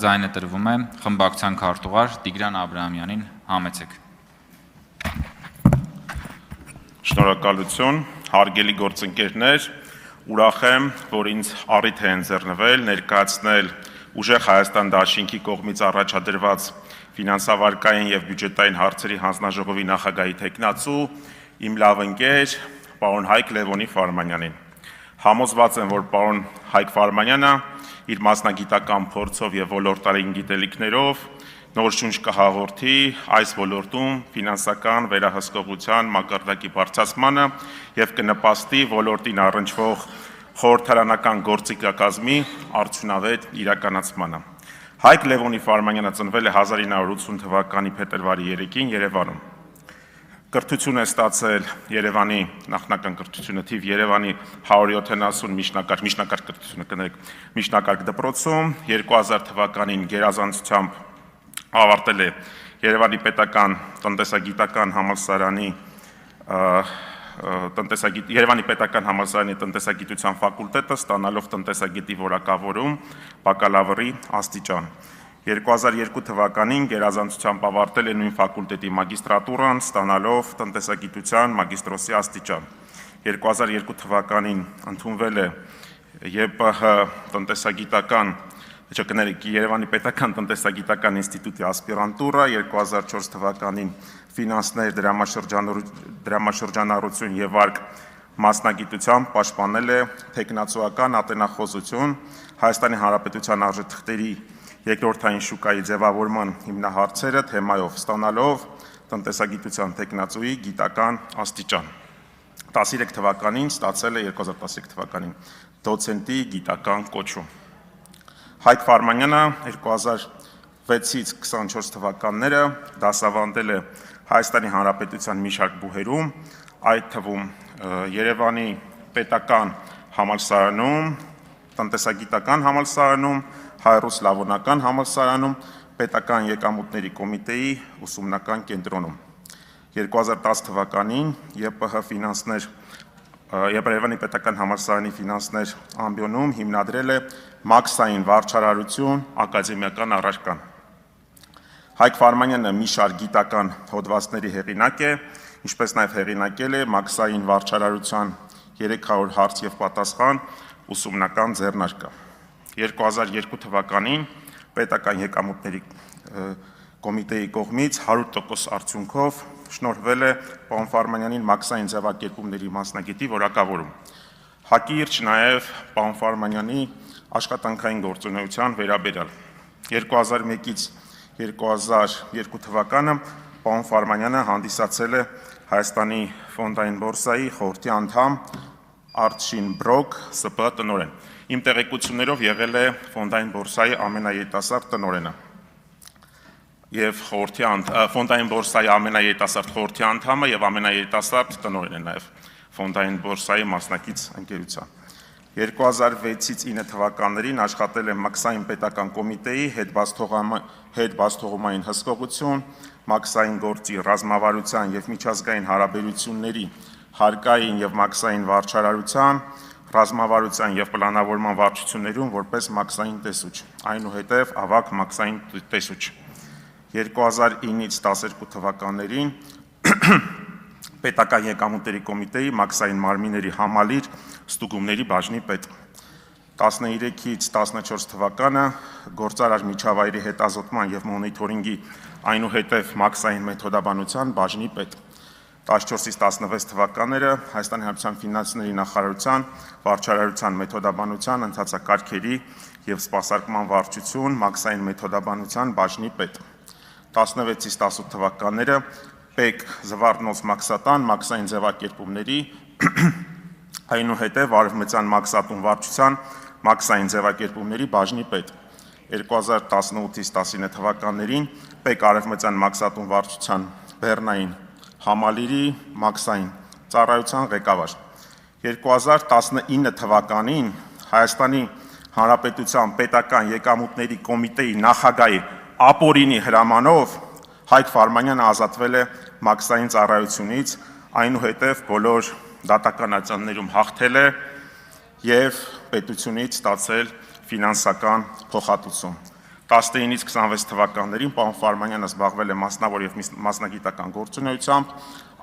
Ձայնը տրվում է խմբակցության քարտուղար Տիգրան Աբրահամյանին, համեցեք։ Շնորհակալություն, հարգելի գործընկերներ, ուրախ եմ, որ ինձ առիթ է ընձեռնվել ներկայացնել ուժեղ Հայաստան Դաշինքի կողմից առաջադրված ֆինանսավարկային եւ բյուջետային հարցերի հանձնաժողովի նախագահի թեկնածու իմ լավ ընկեր պարոն Հայկ Լևոնի Ֆարմանյանին։ Համոզված եմ, որ պարոն Հայկ Ֆարմանյանը իր մասնագիտական փորձով եւ ոլորտային գիտելիքներով նոր շունչ կհաղորդի այս ոլորտում ֆինանսական վերահսկողության մակարդակի բարձրացմանը եւ կնպաստի ոլորտին առնչվող խորհրդարանական գործիքակազմի արդյունավետ իրականացմանը։ Հայկ Լևոնի Ֆարմանյանը ծնվել է 1980 թվականի փետրվարի 3-ին Երևանում։ Կրթություն է ստացել Երևանի նախնական կրթությունը թիվ Երևանի 170 միջնակարգ կրթությունը միջնակարգ դպրոցում 2000 թվականին գերազանցությամբ ավարտել է Երևանի պետական տնտեսագիտական համալսարանի տնտեսագիտության ֆակուլտետը ստանալով տնտեսագետի որակավորում բակալավրի աստիճան։ 2002 թվականին գերազանցությամբ ավարտել է նույն ֆակուլտետի մագիստրատուրան, ստանալով տնտեսագիտության մագիստրոսի աստիճան։ 2002 թվականին ընդունվել է Երևանի պետական տնտեսագիտական ինստիտուտի ասպիրանտուրա, 2004 թվականին ֆինանսներ, դրամաշրջանառություն եւ վարկ մասնագիտությամբ պաշտպանել է թեկնածուական ատենախոսություն Հայաստանի Հանրապետության արժեթղթերի երկրորդային շուկայի ձևավորման հիմնահարցերը թեմայով, ստանալով տնտեսագիտության թեկնածուի գիտական աստիճան։ 2013 թվականին ստացել է դոցենտի գիտական կոչում։ Հայկ Ֆարմանյանը 2006-ից 24 թվականները դասավանդել է Հայաստանի Հանրապետության մի շարք բուհերում, այդ թվում Երևանի պետական համալսարանում, տնտեսագիտական համալսարանում, Հայրուս Լավոնական համալսարանում, պետական եկամուտների կոմիտեի ուսումնական կենտրոնում։ 2010 թվականին Երևանի պետական համալսարանի ֆինանսներ ամբիոնում հիմնադրել է մաքսային վարչարարություն ակադեմիական առարկան։ Հայկ Ֆարմանյանը մի շարք գիտական հոդվածների հեղինակ է, ինչպես նաև հեղինակել է մաքսային վարչարարության 300 հարց եւ պատասխան ուսումնական ձեռնարկը։ 2002 թվականին պետական եկամուտների կոմիտեի կողմից 100% արդյունքով շնորհվել է պարոն Ֆարմանյանին մաքսային ձևակերպումների մասնագետի որակավորում։ Հակիրճ նաև պարոն Ֆարմանյանի աշխատանքային գործունեության վերաբերյալ 2001-ից 2002 թվականը պարոն Ֆարմանյանը հանդիսացել է Հայաստանի ֆոնդային բորսայի խորհրդի անդամ Արչին Բրոկ ՍՊ տնօրեն։ Իմ տեղեկություններով եղել է ֆոնդային բորսայի ամենաերիտասարդ տնօրենը եւ ֆոնդային բորսայի ամենաերիտասարդ խորհրդի անդամը եւ ամենաերիտասարդ տնօրենը նաեւ ֆոնդային բորսայի մասնակից ընկերության։ 2006-ից 9 թվականներին աշխատել է մաքսային պետական կոմիտեի հետբացթողումային հսկողություն, մաքսային գործի ռազմավարության եւ միջազգային հարաբերությունների հարկային եւ մաքսային վարչարարության, ռազմավարության եւ պլանավորման վարչություններում որպես մաքսային տեսուչ, այնուհետև ավագ մաքսային տեսուչ։ 2009-ից 12 թվականներին պետական եկամուտների կոմիտեի մաքսային մարմինների համալիր ստուգումների բաժնի պետ։ 13-ից 14 թվականը գործարար միջավայրի հետազոտման եւ մոնիթորինգի այնուհետև մաքսային մեթոդաբանության բաժնի պետ։ 14-ից 16 թվականները Հայաստանի Հանրապետության ֆինանսների նախարարության վարչարարության մեթոդաբանության ընթացակարգերի եւ սպասարկման վարչություն մաքսային մեթոդաբանության բաժնի պետ։ 16-ից 18 թվականները ՊԵԿ Զվարթնոց մաքսատան մաքսային ձևակերպումների այնուհետև արևմտյան մաքսատուն վարչության մաքսային ձևակերպումների բաժնի պետ։ 2018-ից 19 թվականներին ՊԵԿ արևմտյան մաքսատուն վարչության Բեռնային համալիրի մաքսային ծառայության ղեկավար։ 2019 թվականին Հայաստանի Հանրապետության պետական եկամուտների կոմիտեի նախագահի ապօրինի հրամանով Հայկ Ֆարմանյանը ազատվել է մաքսային ծառայությունից, այնուհետև բոլոր դատականացաններում հաղթել է եւ պետությունից ստացել ֆինանսական փոխհատուցում։ 19-ից 26 թվականներին պարոն Ֆարմանյանը զբաղվել է մասնավոր եւ մասնագիտական գործունեությամբ,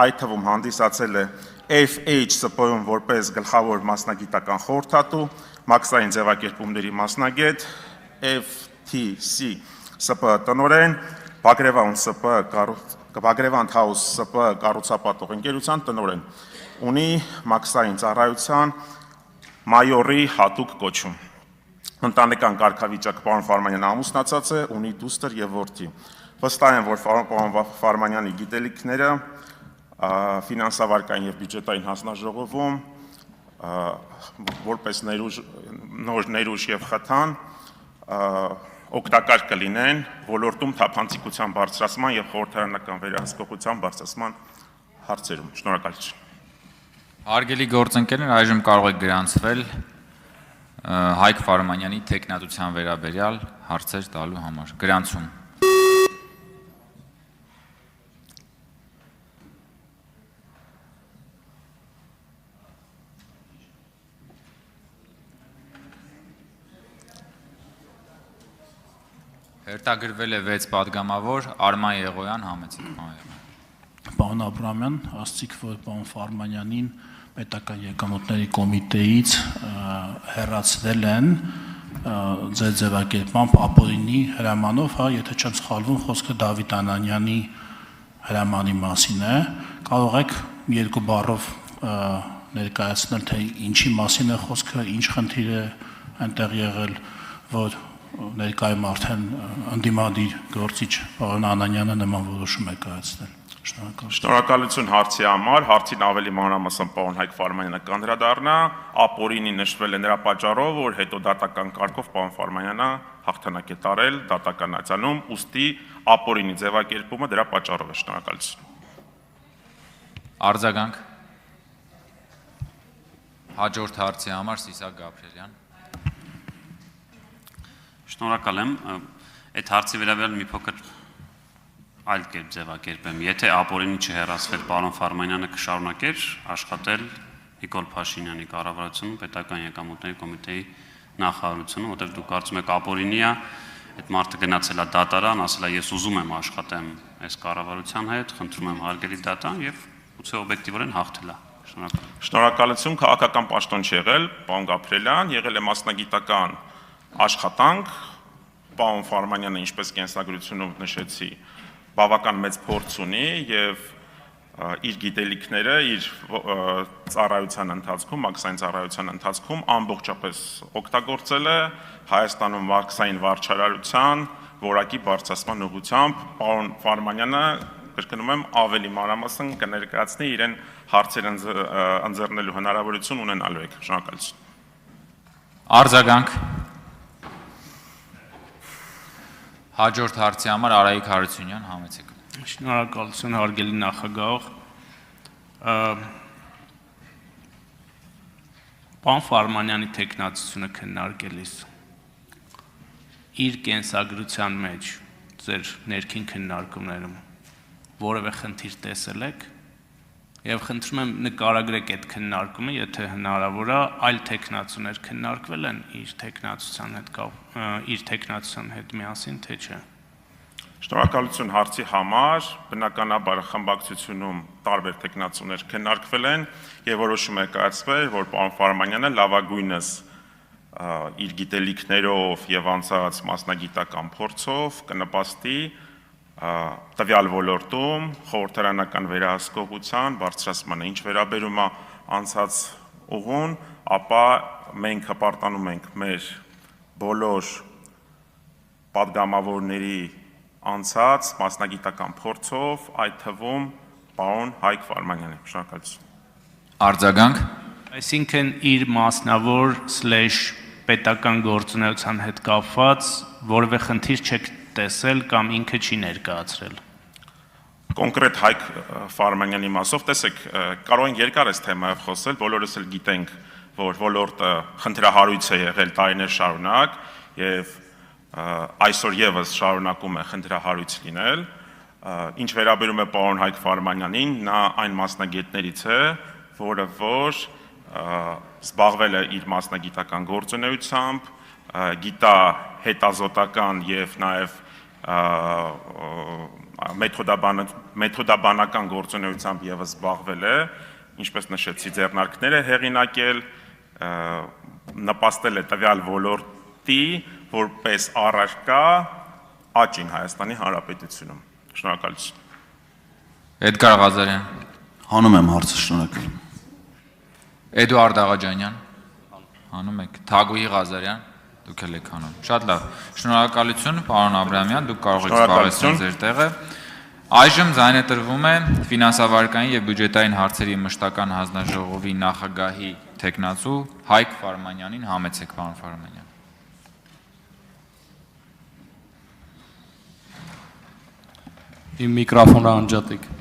այդ թվում հանդիսացել է FH-ՍՊ-ում որպես գլխավոր մասնագիտական խորհրդատու, մաքսային ձևակերպումների մասնագետ, FTC ՍՊ տնօրեն, Բագրևանդ House ՍՊ կառուցապատող ընկերության տնօրեն, ունի մաքսային ծառայության մայորի հատուկ կոչում։ Ընտանեկան կարգավիճակ պարոն Ֆարմանյանը ամուսնացած է, ունի դուստր եւ որդի։ Վստահ եմ, որ պարոն Ֆարմանյանի գիտելիքները ֆինանսավարկային եւ բյուջետային հանձնաժողովում որպես նոր ներուժ եւ խթան օգտակար կլինեն ոլորտում թափանցիկության բարձրացման եւ խորհրդարանական վերահսկողության բարձրացման հարցերում։ Շնորհակալություն։ Հարգելի գործընկերներ, այժմ կարող եք գրանցվել Հայկ Ֆարմանյանի թեկնածության վերաբերյալ հարցեր տալու համար։ Գրանցում։ Հերթագրվել է 6 պատգամավոր, Արման Եղոյան, համեցեք, Պարոն Աբրամյան, ասցիք, որ պարոն Ֆարմանյանին պետական եկամուտների կոմիտեից հեռացրել են ձեր ձևակերպմամբ ապօրինի հրամանով, հա, եթե չեմ սխալվում, խոսքը Դավիթ Անանյանի հրամանի մասին է, կարող եք երկու բառով ներկայացնել, թե ինչի մասին է խոսքը, ինչ խնդիր է այնտեղ եղել, որ ներկայում արդեն ընդդիմադիր գործիչ պարոն Անանյանը նման որոշում է կայացնել։ Շնորհակալություն հարցի համար, հարցին ավելի մանրամասն պարոն Հայկ Ֆարմանյանը կանդրադառնա, ապօրինի նշվել է նրա պատճառով, որ հետո դատական կարգով պարոն Ֆարմանյանը հաղթանակ է տարել դատականացանում, ուստի ապօրինի ձևակերպումը դրա պատճառով է։ Շնորհակալություն։ Արձագանք։ Հաջորդ հարցի համար Սիսակ Գաբրելյան։ Շնորհակալ եմ, այդ հարցի վերաբերյալ մի փոքր այլ կերպ ձևակերպեմ, եթե ապօրինի չհեռացվեր պարոն Ֆարմանյանը կշարունակեր աշխատել Նիկոլ Փաշինյանի կառավարությունում պետական եկամուտների կոմիտեի նախարարությունում, որտեղ դուք կարծում եք ապօրինի է, այդ մարդը գնացել է դատարան, ասել է ես ուզում եմ աշխատեմ այս կառավարության հետ, խնդրում եմ հարգելի դատան եւ գուցե օբյեկտիվորեն հաղթել է։ Շնորհակալություն, քաղաքական պաշտոն չի եղել, պարոն Գաբրելյան, եղել է մասնագիտական աշխատանք, պարոն Ֆարմանյանը, ինչպես կենսագրությունով նշեցի, բավական մեծ փորձ ունի եւ իր գիտելիքները իր ծառայության ընթացքում, մաքսային ծառայության ընթացքում ամբողջապես օգտագործել է Հայաստանում մաքսային վարչարարության որակի բարձրացման ուղղությամբ։ Պարոն Ֆարմանյանը, կրկնում եմ, ավելի մանրամասն կներկայացնի իրեն հարցեր ընձեռնելու հնարավորություն ունենալու եք։ Շնորհակալություն։ Արձագանք։ Հաջորդ հարցի համար Արայիկ Հարությունյան, համեցեք։ Շնորհակալություն հարգելի նախագահ։ Պարոն Ֆարմանյանի թեկնածությունը քննարկելիս իր կենսագրության մեջ ձեր ներքին քննարկումներում որևէ խնդիր տեսել եք եւ խնդրում եմ նկարագրեք այդ քննարկումը, եթե հնարավոր է, այլ թեկնածուներ քննարկվել են իր թեկնածության հետ միասին, թե չէ։ Շնորհակալություն հարցի համար, բնականաբար խմբակցությունում տարբեր թեկնածուներ քննարկվել են եւ որոշում է կայացվել, որ պարոն Ֆարմանյանը լավագույնս իր գիտելիքներով եւ անցած մասնագիտական փորձով կնպաստի տվյալ ոլորտում խորհրդարանական վերահսկողության բարձրացմանը, ինչ վերաբերում է անցած ուղուն, ապա մենք հպարտանում ենք մեր բոլոր պատգամավորների անցած մասնագիտական փորձով, այդ թվում պարոն Հայկ Ֆարմանյանի։ Շնորհակալություն։ Արձագանք։ Այսինքն իր մասնավոր / պետական գործունեության հետ կապված որևէ խնդիր չեք տեսել կամ ինքը չի ներկայացրել։ Կոնկրետ Հայկ Ֆարմանյանի մասով, տեսեք, կարող ենք երկար այս թեմայով խոսել, բոլորս էլ գիտենք, որ ոլորտը խնդրահարույց է եղել տարիներ շարունակ եւ այսօր եւս շարունակում է խնդրահարույց լինել։ Ինչ վերաբերում է պարոն Հայկ Ֆարմանյանին, նա այն մասնագետներից է, որը որ զբաղվել է իր մասնագիտական գործունեությամբ, գիտա հետազոտական եւ նաեւ մեթոդաբանական գործունեությամբ եւս զբաղվել է, ինչպես նշեցի, ձեռնարկներ է հեղինակել, նպաստել է տվյալ ոլորտի որպես առարկա աճին Հայաստանի Հանրապետությունում։ Շնորհակալություն։ Էդգար Ղազարյան, Հանում եմ հարցը, շնորհակալ եմ։ Էդուարդ Աղաջանյան, հանում եք, Թագուհի Ղազարյան, դուք էլ եք հանում։ Շատ լավ։ Շնորհակալություն, պարոն Աբրահամյան, դուք կարող եք զբաղեցնել ձեր տեղը։ Այժմ ձայնը տրվում է ֆինանսավարկային եւ բյուջետային հարցերի մշտական հանձնաժողովի նախագահի թեկնածու Հայկ Ֆարմանյանին, համեցեք, պարոն Ֆարմանյան։ Իմ միկրոֆոնը անջատեք։